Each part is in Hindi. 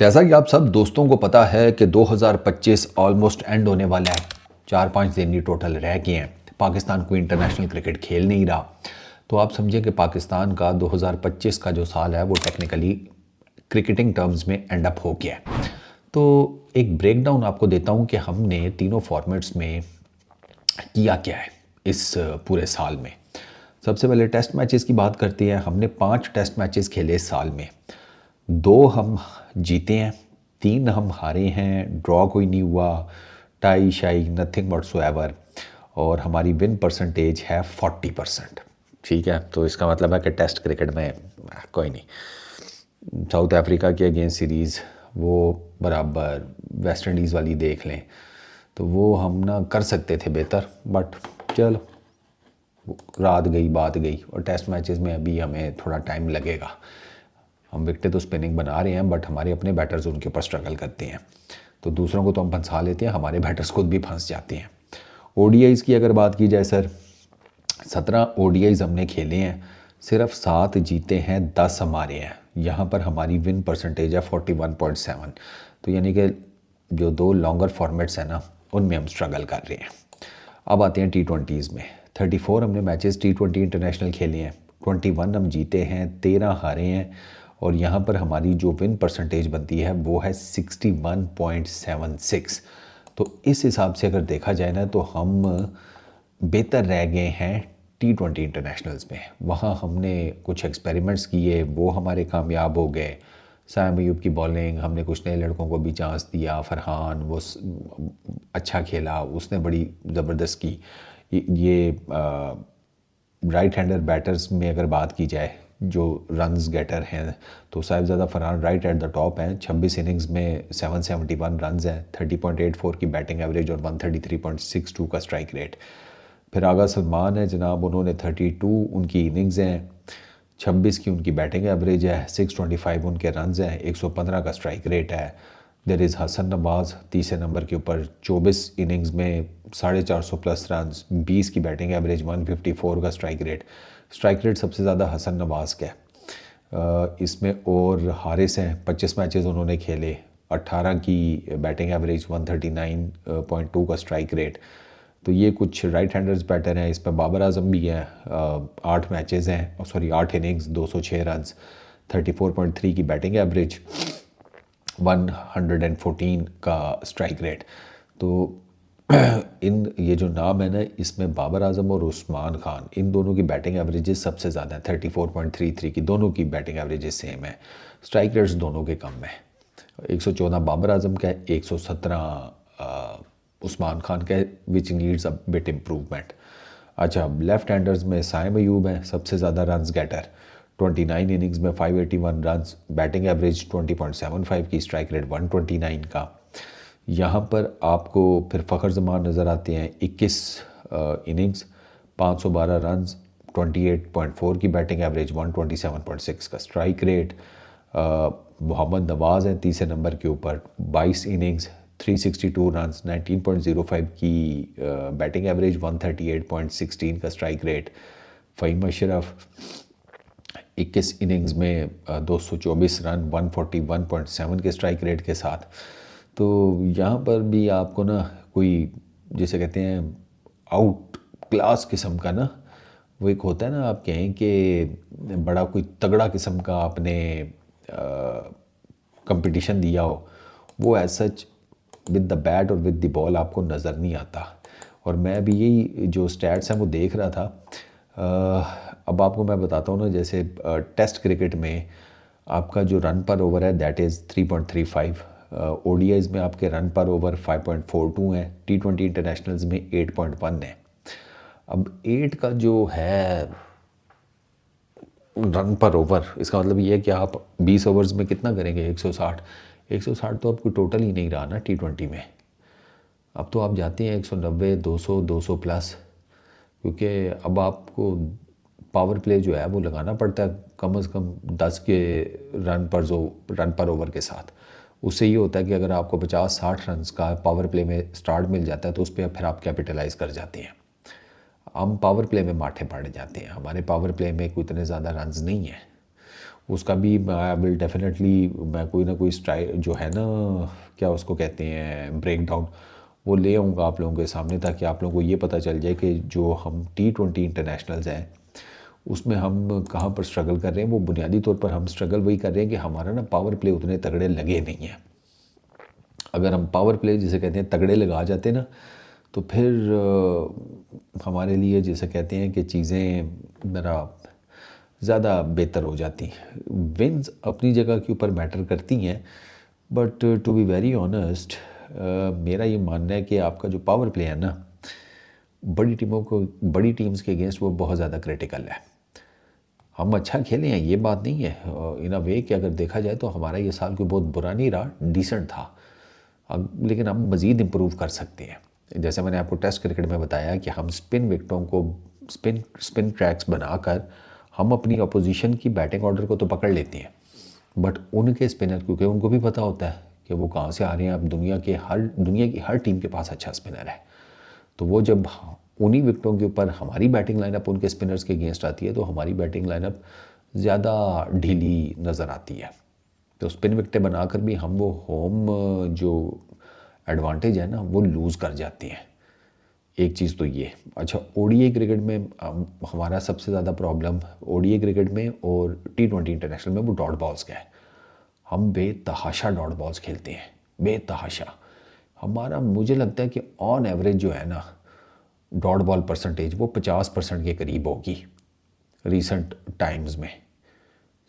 जैसा कि आप सब दोस्तों को पता है कि 2025 ऑलमोस्ट एंड होने वाला है। 4-5 दिन ही टोटल रह गए हैं। पाकिस्तान कोई इंटरनेशनल क्रिकेट खेल नहीं रहा। तो आप समझिए कि पाकिस्तान का 2025 का जो साल है वो टेक्निकली क्रिकेटिंग टर्म्स में एंड अप हो गया है। तो एक ब्रेकडाउन आपको देता हूँ कि हमने तीनों फॉर्मेट्स में किया क्या है इस पूरे साल में। सबसे पहले टेस्ट मैचेस की बात करते हैं। हमने 5 टेस्ट मैचेस खेले इस साल में। 2 हम जीते हैं, 3 हम हारे हैं, ड्रॉ कोई नहीं हुआ, टाई शाई नथिंग व्हाटसोएवर, और हमारी विन परसेंटेज है 40%। ठीक है, तो इसका मतलब है कि टेस्ट क्रिकेट में कोई नहीं। साउथ अफ्रीका के अगेंस्ट सीरीज़ वो बराबर, वेस्ट इंडीज़ वाली देख लें तो वो हम ना कर सकते थे बेहतर, बट चलो रात गई बात गई। और टेस्ट मैचेस में अभी हमें थोड़ा टाइम लगेगा। हम विकेटें तो स्पिनिंग बना रहे हैं, बट हमारे अपने बैटर्स उनके ऊपर स्ट्रगल करते हैं। तो दूसरों को तो हम फंसा लेते हैं, हमारे बैटर्स खुद भी फंस जाते हैं। ओडीआईज़ की अगर बात की जाए सर, 17 ओडीआईज़ हमने खेले हैं, सिर्फ 7 जीते हैं, 10 हमारे हैं। यहाँ पर हमारी विन परसेंटेज है 41.7। तो यानी कि जो 2 लॉन्गर फॉर्मेट्स हैं ना, उनमें हम स्ट्रगल कर रहे हैं। अब आते हैं T20s में। 34 हमने मैचेस T20 इंटरनेशनल खेले हैं, 21 हम जीते हैं, 13 हारे हैं, और यहाँ पर हमारी जो विन परसेंटेज बनती है वो है 61.76। तो इस हिसाब से अगर देखा जाए ना तो हम बेहतर रह गए हैं T20 इंटरनेशनल्स में। वहाँ हमने कुछ एक्सपेरिमेंट्स किए, वो हमारे कामयाब हो गए। साइम अयूब की बॉलिंग, हमने कुछ नए लड़कों को भी चांस दिया। फरहान वो अच्छा खेला, उसने बड़ी ज़बरदस्त की। ये राइट हैंडर बैटर्स में अगर बात की जाए जो रन्स गेटर हैं, तो Sahibzada Farhan right at the top हैं। 26 इनिंग्स में 771 रन्स हैं, 30.84 की बैटिंग एवरेज और 133.62 का स्ट्राइक रेट। फिर आगा सलमान है जनाब, उन्होंने 32 उनकी इनिंग्स हैं, 26 की उनकी बैटिंग एवरेज है, 625 उनके रन्स हैं, 115 का स्ट्राइक रेट है। देर इज़ हसन नवाज़ तीसरे नंबर के ऊपर, 24 इनिंग्स में 450 प्लस रन्स, 20 की बैटिंग एवरेज, 154 का स्ट्राइक रेट। स्ट्राइक रेट सबसे ज़्यादा हसन नवाज़ का है। इसमें और हारिस हैं, 25 मैचेस उन्होंने खेले, 18 की बैटिंग एवरेज, 139.2 का स्ट्राइक रेट। तो ये कुछ राइट हैंडर्स बैटर हैं। इसमें बाबर आजम भी हैं, 8 मैचेस हैं, सॉरी 8 इनिंग्स, 206 रन्स, 34.3 की बैटिंग एवरेज, 114 का स्ट्राइक रेट। तो इन ये जो नाम है ना, इसमें बाबर आजम और उस्मान खान, इन दोनों की बैटिंग एवरेजेस सबसे ज़्यादा है, 34.33 की। दोनों की बैटिंग एवरेजेस सेम है, स्ट्राइक रेट्स दोनों के कम है। 114 बाबर आजम का है, 117 उस्मान खान का है, which needs a bit improvement. अच्छा, लेफ्ट हैंडर्स में साइम अयूब है सबसे ज़्यादा रन्स गेटर, 29 इनिंग्स में 581 रन्स, बैटिंग एवरेज 20.75 की, स्ट्राइक रेट 129 का। यहाँ पर आपको फिर फ़खर जमान नज़र आते हैं, 21 इनिंग्स, 512 रन्स, 28.4 की बैटिंग एवरेज, 127.6 का स्ट्राइक रेट। मोहम्मद नवाज़ हैं तीसरे नंबर के ऊपर, 22 इनिंग्स, 362 रन्स, 19.05 की बैटिंग एवरेज, 138.16 का strike rate. Fahim Ashraf 21 innings में 224 रन, 141.7 के स्ट्राइक रेट के साथ। तो यहाँ पर भी आपको ना कोई, जिसे कहते हैं आउट क्लास किस्म का ना, वो एक होता है ना, आप कहें कि बड़ा कोई तगड़ा किस्म का आपने कंपटीशन दिया हो, वो as such with the bat और विद द बॉल आपको नज़र नहीं आता। और मैं भी यही जो स्टैट्स हैं वो देख रहा था। अब आपको मैं बताता हूँ ना, जैसे टेस्ट क्रिकेट में आपका जो रन पर ओवर है दैट इज़ 3.35। ओडीआईज़ में आपके रन पर ओवर 5.42 हैं, T20 इंटरनेशनल्स में 8.1 है। अब 8 का जो है रन पर ओवर, इसका मतलब ये है कि आप 20 ओवर्स में कितना करेंगे, 160। 160 तो आपको टोटल ही नहीं रहा ना T20 में। अब तो आप जाते हैं 190, 200, 200 प्लस, क्योंकि अब आपको पावर प्ले जो है वो लगाना पड़ता है कम से कम 10 के रन पर ओवर के साथ। उससे ये होता है कि अगर आपको 50-60 रन का पावर प्ले में स्टार्ट मिल जाता है तो उस पर फिर आप कैपिटलाइज कर जाते हैं। हम पावर प्ले में माठे पड़ जाते हैं, हमारे पावर प्ले में कोई इतने ज़्यादा रन्स नहीं है। उसका भी आई विल डेफिनेटली मैं कोई ना कोई जो है ना, क्या उसको कहते हैं, ब्रेक डाउन, वो ले आऊँगा आप लोगों के सामने, ताकि आप लोगों को ये पता चल जाए कि जो हम T20 इंटरनेशनल्स हैं उसमें हम कहाँ पर स्ट्रगल कर रहे हैं। वो बुनियादी तौर पर हम स्ट्रगल वही कर रहे हैं कि हमारा ना पावर प्ले उतने तगड़े लगे नहीं हैं। अगर हम पावर प्ले जिसे कहते हैं तगड़े लगा जाते ना, तो फिर हमारे लिए जिसे कहते हैं कि चीज़ें ज़रा ज़्यादा बेहतर हो जाती। विन्स अपनी जगह के ऊपर मैटर करती हैं, but to be very honest मेरा ये मानना है कि आपका जो पावर प्ले है ना, बड़ी टीम्स के अगेंस्ट वो बहुत ज़्यादा क्रिटिकल है। हम अच्छा खेले हैं, ये बात नहीं है, इन अ वे कि अगर देखा जाए तो हमारा ये साल कोई बहुत बुरा नहीं रहा, डिसेंट था। लेकिन हम मज़ीद इम्प्रूव कर सकते हैं। जैसे मैंने आपको टेस्ट क्रिकेट में बताया कि हम स्पिन विकेटों को स्पिन ट्रैक्स बनाकर हम अपनी अपोजिशन की बैटिंग ऑर्डर को तो पकड़ लेते हैं, बट उनके स्पिनर, क्योंकि उनको भी पता होता है कि वो कहाँ से आ रहे हैं। अब दुनिया की हर टीम के पास अच्छा स्पिनर है, तो वो जब उन्हीं विकेटों के ऊपर हमारी बैटिंग लाइनअप उनके स्पिनर्स के अगेंस्ट आती है, तो हमारी बैटिंग लाइनअप ज़्यादा ढीली नज़र आती है। तो स्पिन विकेटें बनाकर भी हम वो होम जो एडवांटेज है ना वो लूज़ कर जाते हैं। एक चीज़ तो ये। अच्छा, ओडीआई क्रिकेट में हमारा सबसे ज़्यादा प्रॉब्लम ओडीआई क्रिकेट में और T20 इंटरनेशनल में वो डॉट बॉल्स का है। हम बेतहाशा डॉट बॉल्स खेलते हैं, बेतहाशा। हमारा मुझे लगता है कि ऑन एवरेज जो है ना डॉट बॉल परसेंटेज वो 50% के करीब होगी रिसेंट टाइम्स में।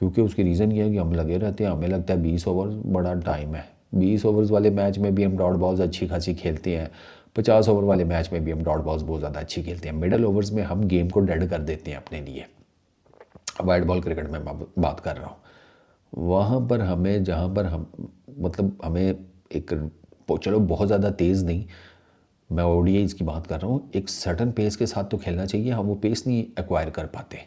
क्योंकि उसकी रीज़न ये है कि हम लगे रहते हैं, हमें लगता है 20 ओवर बड़ा टाइम है। 20 ओवर्स वाले मैच में भी हम डॉट बॉल्स अच्छी खासी खेलते हैं, 50 ओवर वाले मैच में भी हम डॉट बॉल्स बहुत ज़्यादा अच्छी खेलते हैं। मिडल ओवर्स में हम गेम को डेड कर देते हैं अपने लिए। वाइड बॉल क्रिकेट में बात कर रहा हूँ। वहाँ पर हमें, जहाँ पर हम मतलब हमें एक, चलो बहुत ज़्यादा तेज़ नहीं, मैं ओडीआईज़ की बात कर रहा हूँ, एक सर्टन पेस के साथ तो खेलना चाहिए। हम वो पेस नहीं एक्वायर कर पाते।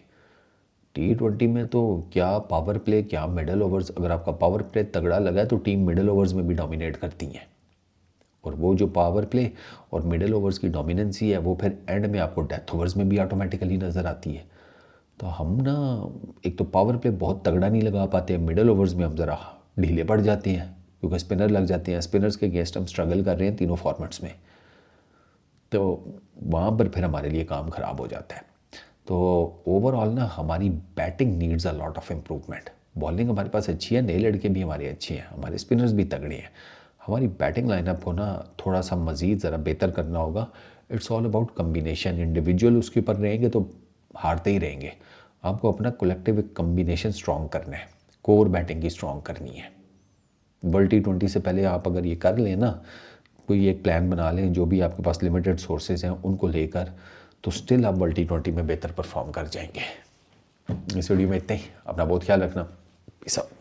T20 में तो क्या पावर प्ले, क्या मिडल ओवर्स। अगर आपका पावर प्ले तगड़ा लगा है तो टीम मिडल ओवर्स में भी डोमिनेट करती हैं, और वो जो पावर प्ले और मिडल ओवर्स की डोमिनेंसी है वो फिर एंड में आपको डेथ ओवर्स में भी ऑटोमेटिकली नज़र आती है। तो हम ना एक तो पावर प्ले बहुत तगड़ा नहीं लगा पाते, मिडल ओवर्स में हम ज़रा ढीले पड़ जाते हैं क्योंकि स्पिनर लग जाते हैं। स्पिनर्स के अगेंस्ट हम स्ट्रगल कर रहे हैं तीनों फॉर्मेट्स में, तो वहाँ पर फिर हमारे लिए काम ख़राब हो जाता है। तो ओवरऑल ना हमारी batting needs a lot of improvement. Bowling हमारे पास अच्छी है, नए लड़के भी हमारे अच्छे हैं, हमारे स्पिनर्स भी तगड़े हैं। हमारी बैटिंग लाइनअप को ना थोड़ा सा मज़ीद ज़रा बेहतर करना होगा। It's all about combination. Individual उसके ऊपर रहेंगे तो हारते ही रहेंगे। आपको अपना कलेक्टिव कम्बिनेशन स्ट्रॉन्ग करना है, कोर बैटिंग की स्ट्रॉन्ग करनी है। वर्ल्ड T20 से पहले आप अगर ये कर लें ना, कोई एक प्लान बना लें, जो भी आपके पास लिमिटेड सोर्सेज हैं उनको लेकर, तो स्टिल आप वर्ल्ड T20 में बेहतर परफॉर्म कर जाएंगे। इस वीडियो में इतना ही। अपना बहुत ख्याल रखना। Peace out.